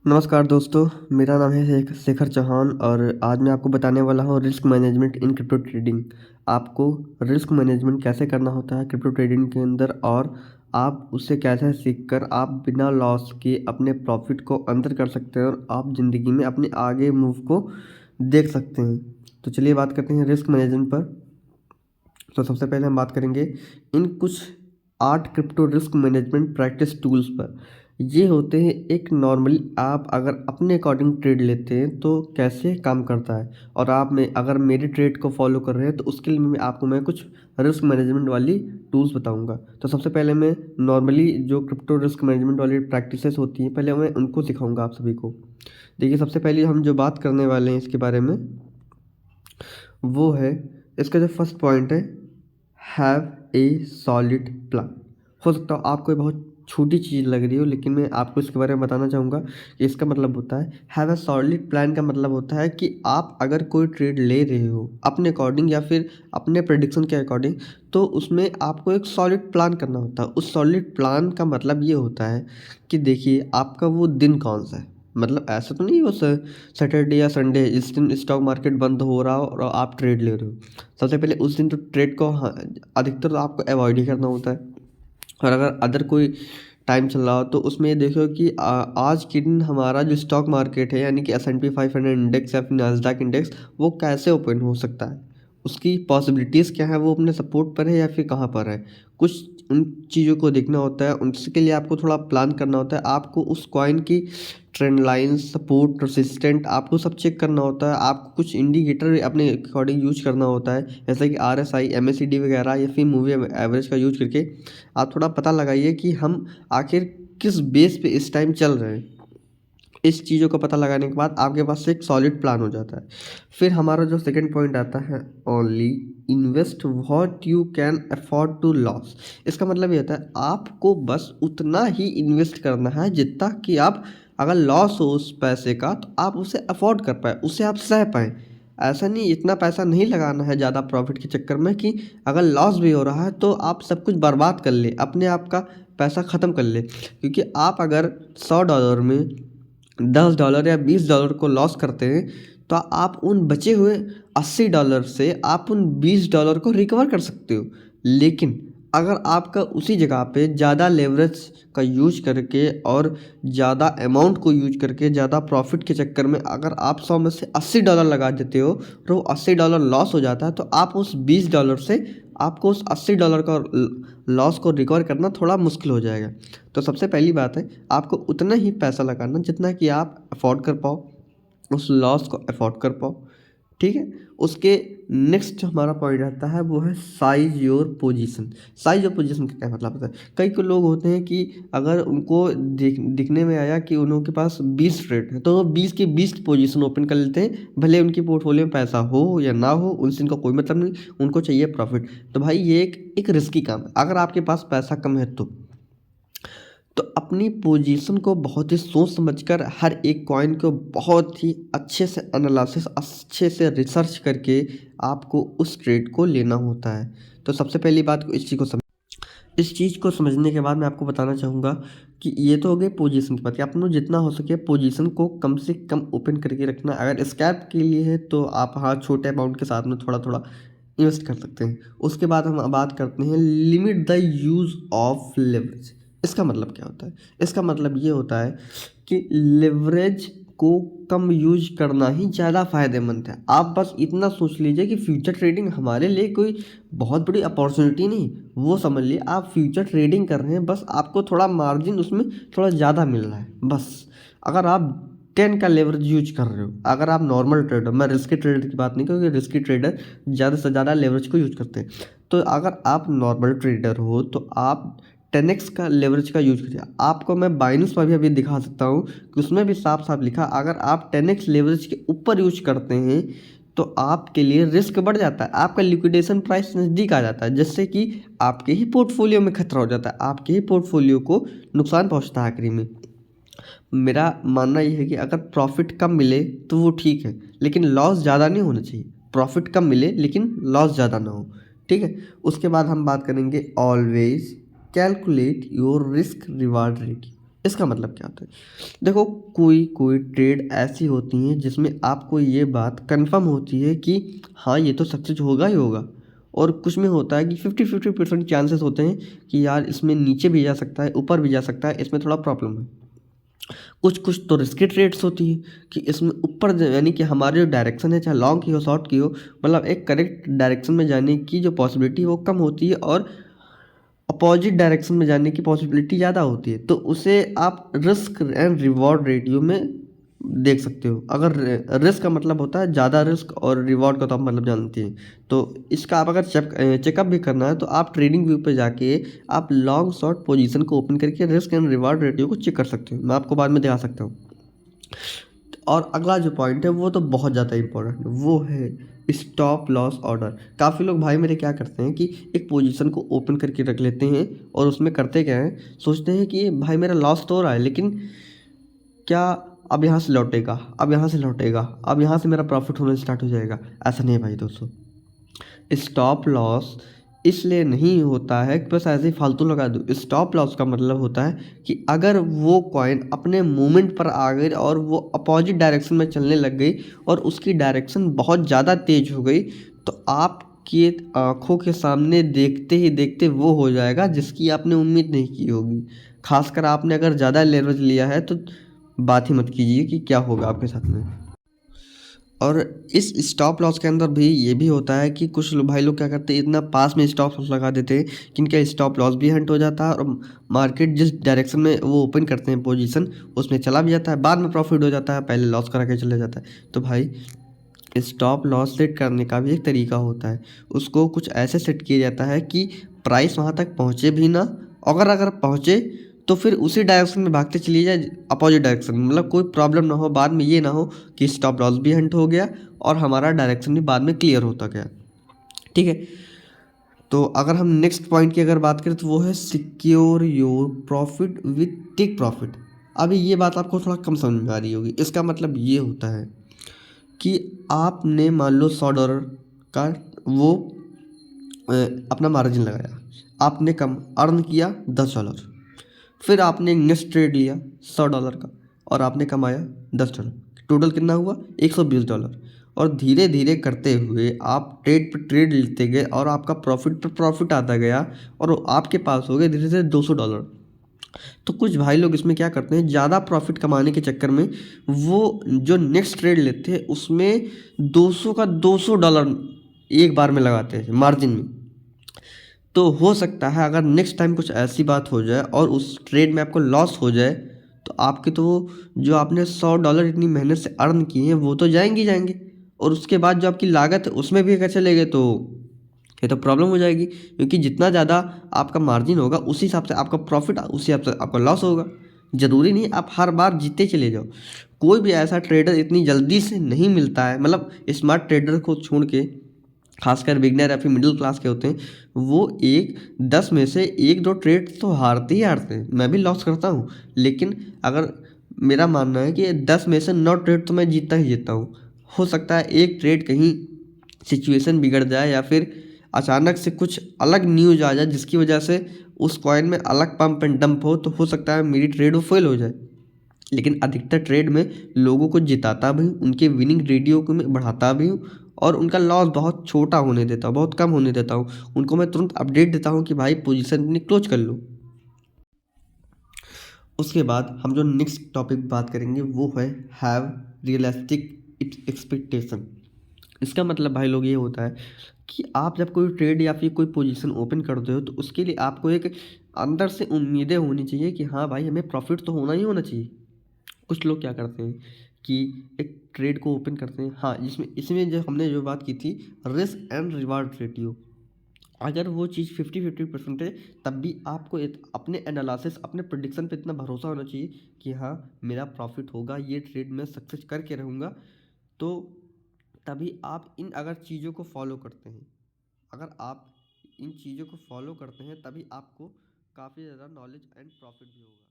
नमस्कार दोस्तों, मेरा नाम है शेखर चौहान और आज मैं आपको बताने वाला हूँ risk management in crypto trading. आपको रिस्क मैनेजमेंट कैसे करना होता है क्रिप्टो ट्रेडिंग के अंदर और आप उससे कैसे सीखकर आप बिना लॉस के अपने प्रॉफिट को अंदर कर सकते हैं और आप ज़िंदगी में अपने आगे मूव को देख सकते हैं। तो चलिए बात करते हैं रिस्क मैनेजमेंट पर। तो सबसे पहले हम बात करेंगे इन कुछ 8 crypto risk management practice tools पर। ये होते हैं एक नॉर्मली आप अगर अपने अकॉर्डिंग ट्रेड लेते हैं तो कैसे काम करता है, और आप में अगर मेरे ट्रेड को फॉलो कर रहे हैं तो उसके लिए मैं कुछ रिस्क मैनेजमेंट वाली टूल्स बताऊंगा। तो सबसे पहले मैं नॉर्मली जो क्रिप्टो रिस्क मैनेजमेंट वाली प्रैक्टिसेस होती हैं पहले मैं उनको सिखाऊंगा आप सभी को। देखिए, सबसे पहले हम जो बात करने वाले हैं इसके बारे में वो है, इसका जो फर्स्ट पॉइंट है, हैव ए सॉलिड प्लान। हो सकता है आपको ये बहुत छोटी चीज़ लग रही हो, लेकिन मैं आपको इसके बारे में बताना चाहूँगा कि इसका मतलब होता है हैव ए सॉलिड प्लान। का मतलब होता है कि आप अगर कोई ट्रेड ले रहे हो अपने अकॉर्डिंग या फिर अपने प्रेडिक्शन के अकॉर्डिंग, तो उसमें आपको एक सॉलिड प्लान करना होता है। उस सॉलिड प्लान का मतलब ये होता है कि देखिए आपका वो दिन कौन सा है। मतलब ऐसा तो नहीं, वो सैटरडे या संडे इस दिन स्टॉक मार्केट बंद हो रहा हो और आप ट्रेड ले रहे हो। सबसे पहले उस दिन तो ट्रेड को अधिकतर तो आपको अवॉइड ही करना होता है। और अगर अदर कोई टाइम चल रहा हो तो उसमें ये देखो कि आज के दिन हमारा जो स्टॉक मार्केट है यानी कि S&P 500 इंडेक्स या फिर नास्डैक इंडेक्स वो कैसे ओपन हो सकता है, उसकी पॉसिबिलिटीज़ क्या है, वो अपने सपोर्ट पर है या फिर कहाँ पर है। कुछ उन चीज़ों को देखना होता है, उसके लिए आपको थोड़ा प्लान करना होता है। आपको उस कॉइन की ट्रेंड लाइन, सपोर्ट, रेसिस्टेंट आपको सब चेक करना होता है। आपको कुछ इंडिकेटर अपने अकॉर्डिंग यूज करना होता है, जैसे कि RSI, MACD वगैरह या फिर मूवी एवरेज का यूज करके आप थोड़ा पता लगाइए कि हम आखिर किस बेस पे इस टाइम चल रहे हैं। इस चीज़ों का पता लगाने के बाद आपके पास से एक सॉलिड प्लान हो जाता है। फिर हमारा जो सेकंड पॉइंट आता है, only invest what you can afford to lose. इसका मतलब ये होता है आपको बस उतना ही इन्वेस्ट करना है जितना कि आप अगर लॉस हो उस पैसे का तो आप उसे अफोर्ड कर पाए, उसे आप सह पाएँ। ऐसा नहीं, इतना पैसा नहीं लगाना है ज़्यादा प्रॉफिट के चक्कर में कि अगर लॉस भी हो रहा है तो आप सब कुछ बर्बाद कर ले, अपने आप का पैसा ख़त्म कर ले। क्योंकि आप अगर $100 में $10 या $20 को लॉस करते हैं तो आप उन बचे हुए $80 से आप उन $20 को रिकवर कर सकते हो। लेकिन अगर आपका उसी जगह पे ज़्यादा लेवरेज का यूज करके और ज़्यादा अमाउंट को यूज करके ज़्यादा प्रॉफिट के चक्कर में अगर आप 100 में से $80 लगा देते हो तो वो $80 लॉस हो जाता है, तो आप उस $20 से आपको उस $80 का लॉस को रिकवर करना थोड़ा मुश्किल हो जाएगा। तो सबसे पहली बात है, आपको उतना ही पैसा लगाना जितना कि आप अफोर्ड कर पाओ, उस लॉस को अफोर्ड कर पाओ। ठीक है। उसके नेक्स्ट हमारा पॉइंट आता है वो है size your position. Size your position का क्या मतलब होता है, कई को लोग होते हैं कि अगर उनको दिखने में आया कि उनके पास 20 ट्रेड है तो वो 20 की 20 पोजीशन ओपन कर लेते हैं, भले उनकी पोर्टफोलियो में पैसा हो या ना हो उनसे इनका कोई मतलब नहीं, उनको चाहिए प्रॉफिट। तो भाई ये एक रिस्की काम है। अगर आपके पास पैसा कम है तो अपनी पोजीशन को बहुत ही सोच समझकर हर एक कॉइन को बहुत ही अच्छे से एनालिसिस, अच्छे से रिसर्च करके आपको उस ट्रेड को लेना होता है। तो सबसे पहली बात इस चीज़ को समझने के बाद मैं आपको बताना चाहूँगा कि ये तो हो गई पोजीशन की बात कि आपको जितना हो सके पोजीशन को कम से कम ओपन करके रखना। अगर स्कैल्प के लिए है तो आप हाँ छोटे अमाउंट के साथ में थोड़ा थोड़ा इन्वेस्ट कर सकते हैं। उसके बाद हम बात करते हैं limit the use of leverage. इसका मतलब क्या होता है, इसका मतलब ये होता है कि लेवरेज को कम यूज करना ही ज़्यादा फायदेमंद है। आप बस इतना सोच लीजिए कि फ्यूचर ट्रेडिंग हमारे लिए कोई बहुत बड़ी अपॉर्चुनिटी नहीं, वो समझ लिए आप फ्यूचर ट्रेडिंग कर रहे हैं, बस आपको थोड़ा मार्जिन उसमें थोड़ा ज़्यादा मिल रहा है बस। अगर आप 10 का लेवरेज यूज कर रहे हो, अगर आप नॉर्मल ट्रेडर, मैं रिस्की ट्रेडर की बात नहीं करूँगी, रिस्की ट्रेडर ज़्यादा से ज़्यादा लेवरेज को यूज करते हैं। तो अगर आप नॉर्मल ट्रेडर हो तो आप 10x का लेवरेज का यूज करिए। आपको मैं बाइनस पर भी अभी दिखा सकता हूँ कि उसमें भी साफ साफ लिखा, अगर आप 10x लेवरेज के ऊपर यूज करते हैं तो आपके लिए रिस्क बढ़ जाता है, आपका लिक्विडेशन प्राइस नज़दीक आ जाता है, जिससे कि आपके ही पोर्टफोलियो में खतरा हो जाता है, आपके ही पोर्टफोलियो को नुकसान पहुंचता है आखिरी में। मेरा मानना यह है कि अगर प्रॉफिट कम मिले तो वो ठीक है, लेकिन लॉस ज़्यादा नहीं होना चाहिए। प्रॉफिट कम मिले लेकिन लॉस ज़्यादा ना हो। ठीक है। उसके बाद हम बात करेंगे always calculate your risk reward rate. इसका मतलब क्या होता है? देखो, कोई कोई ट्रेड ऐसी होती हैं जिसमें आपको ये बात कंफर्म होती है कि हाँ, ये तो सक्सेस होगा ही होगा, और कुछ में होता है कि 50-50% चांसेस होते हैं कि यार इसमें नीचे भी जा सकता है, ऊपर भी जा सकता है, इसमें थोड़ा प्रॉब्लम है। कुछ कुछ तो रिस्की ट्रेड्स होती हैं कि इसमें ऊपर यानी कि हमारी जो डायरेक्शन है, चाहे लॉन्ग की हो शॉर्ट की हो, मतलब एक करेक्ट डायरेक्शन में जाने की जो पॉसिबिलिटी है वो कम होती है, और अपोजिट डायरेक्शन में जाने की पॉसिबिलिटी ज़्यादा होती है। तो उसे आप रिस्क एंड रिवॉर्ड रेडियो में देख सकते हो। अगर रिस्क का मतलब होता है ज़्यादा रिस्क, और रिवॉर्ड का तो आप मतलब जानते हैं। तो इसका आप अगर चेकअप भी करना है तो आप ट्रेडिंग व्यू पे जाके आप लॉन्ग शॉर्ट पोजीशन को ओपन करके रिस्क एंड रिवॉर्ड रेडियो को चेक कर सकते हो। मैं आपको बाद में दिखा सकता हूँ। और अगला जो पॉइंट है वो तो बहुत ज़्यादा इंपॉर्टेंट है, वो है स्टॉप लॉस ऑर्डर। काफ़ी लोग भाई मेरे क्या करते हैं कि एक पोजीशन को ओपन करके रख लेते हैं, और उसमें करते क्या है, सोचते हैं कि भाई मेरा लॉस तो हो रहा है, लेकिन क्या अब यहाँ से लौटेगा, अब यहाँ से लौटेगा, अब यहाँ से मेरा प्रॉफिट होना स्टार्ट हो जाएगा? ऐसा नहीं है भाई दोस्तों। स्टॉप लॉस इसलिए नहीं होता है कि बस ऐसे ही फालतू लगा दो। स्टॉप लॉस का मतलब होता है कि अगर वो कॉइन अपने मूवमेंट पर आ गई और वो अपोजिट डायरेक्शन में चलने लग गई और उसकी डायरेक्शन बहुत ज़्यादा तेज हो गई, तो आपकी आंखों के सामने देखते ही देखते वो हो जाएगा जिसकी आपने उम्मीद नहीं की होगी। खासकर आपने अगर ज़्यादा लेवरेज लिया है तो बात ही मत कीजिए कि क्या होगा आपके साथ में। और इस स्टॉप लॉस के अंदर भी ये भी होता है कि कुछ भाई लोग क्या करते हैं, इतना पास में स्टॉप लॉस लगा देते हैं कि इनका स्टॉप लॉस भी हंट हो जाता है, और मार्केट जिस डायरेक्शन में वो ओपन करते हैं पोजीशन उसमें चला भी जाता है, बाद में प्रॉफिट हो जाता है, पहले लॉस करा के चले जाता है। तो भाई स्टॉप लॉस सेट करने का भी एक तरीका होता है। उसको कुछ ऐसे सेट किया जाता है कि प्राइस वहाँ तक पहुँचे भी ना, अगर अगर पहुँचे तो फिर उसी डायरेक्शन में भागते चली जाए, अपोजिट डायरेक्शन में, मतलब कोई प्रॉब्लम ना हो, बाद में ये ना हो कि स्टॉप लॉस भी हंट हो गया और हमारा डायरेक्शन भी बाद में क्लियर होता गया। ठीक है। तो अगर हम नेक्स्ट पॉइंट की अगर बात करें तो वो है secure your profit with take profit. अभी ये बात आपको थोड़ा कम समझ में आ रही होगी। इसका मतलब ये होता है कि आपने मान लो $100 का वो अपना मार्जिन लगाया, आपने कम अर्न किया $10, फिर आपने नेक्स्ट ट्रेड लिया $100 का और आपने कमाया $10। टोटल कितना हुआ? $120। और धीरे धीरे करते हुए आप ट्रेड पर ट्रेड लेते गए और आपका प्रॉफिट पर प्रॉफिट आता गया, और वो आपके पास हो गए धीरे धीरे $200। तो कुछ भाई लोग इसमें क्या करते हैं, ज़्यादा प्रॉफिट कमाने के चक्कर में वो जो नेक्स्ट ट्रेड लेते हैं उसमें 200 का $200 एक बार में लगाते हैं मार्जिन में। तो हो सकता है अगर नेक्स्ट टाइम कुछ ऐसी बात हो जाए और उस ट्रेड में आपको लॉस हो जाए, तो आपके तो जो आपने $100 इतनी मेहनत से अर्न किए हैं वो तो जाएंगे ही जाएंगे, और उसके बाद जो आपकी लागत है उसमें भी अगर चले गए तो ये तो प्रॉब्लम हो जाएगी, क्योंकि जितना ज़्यादा आपका मार्जिन होगा उसी हिसाब से आपका प्रॉफिट, उसी हिसाब से आपका लॉस होगा। ज़रूरी नहीं आप हर बार जीते चले जाओ। कोई भी ऐसा ट्रेडर इतनी जल्दी से नहीं मिलता है, मतलब स्मार्ट ट्रेडर को छोड़ के, खासकर बिगनर या फिर मिडिल क्लास के होते हैं, वो 10 में से 1-2 ट्रेड तो हारते ही हारते हैं। मैं भी लॉस करता हूँ, लेकिन अगर मेरा मानना है कि 10 में से 9 ट्रेड तो मैं जीतता ही जीतता हूँ। हो सकता है एक ट्रेड कहीं सिचुएशन बिगड़ जाए या फिर अचानक से कुछ अलग न्यूज़ आ जाए जिसकी वजह से उस कॉइन में अलग पंप एंड डंप हो सकता है मेरी ट्रेड वो फेल हो जाए। लेकिन अधिकतर ट्रेड में लोगों को जिताता भी हूँ, उनके विनिंग रेडियो को मैं बढ़ाता भी हूँ, और उनका लॉस बहुत छोटा होने देता हूँ, बहुत कम होने देता हूँ। उनको मैं तुरंत अपडेट देता हूँ कि भाई पोजीशन अपनी क्लोज कर लो। उसके बाद हम जो नेक्स्ट टॉपिक बात करेंगे वो है हैव रियलिस्टिक एक्सपेक्टेशन। इसका मतलब भाई लोग ये होता है कि आप जब कोई ट्रेड या फिर कोई पोजीशन ओपन करते हो तो उसके लिए आपको एक अंदर से उम्मीदें होनी चाहिए कि हाँ भाई हमें प्रॉफिट तो होना ही होना चाहिए। कुछ लोग क्या करते हैं कि एक ट्रेड को ओपन करते हैं, हाँ, जिसमें इसमें जो हमने जो बात की थी रिस्क एंड रिवार्ड रेटियो, अगर वो चीज़ 50-50% है तब भी आपको अपने एनालिसिस, अपने प्रिडिक्शन पे इतना भरोसा होना चाहिए कि हाँ मेरा प्रॉफिट होगा, ये ट्रेड मैं सक्सेस करके रहूँगा। तो तभी आप इन अगर चीज़ों को फॉलो करते हैं, अगर आप इन चीज़ों को फॉलो करते हैं तभी आपको काफ़ी ज़्यादा नॉलेज एंड प्रॉफिट भी होगा।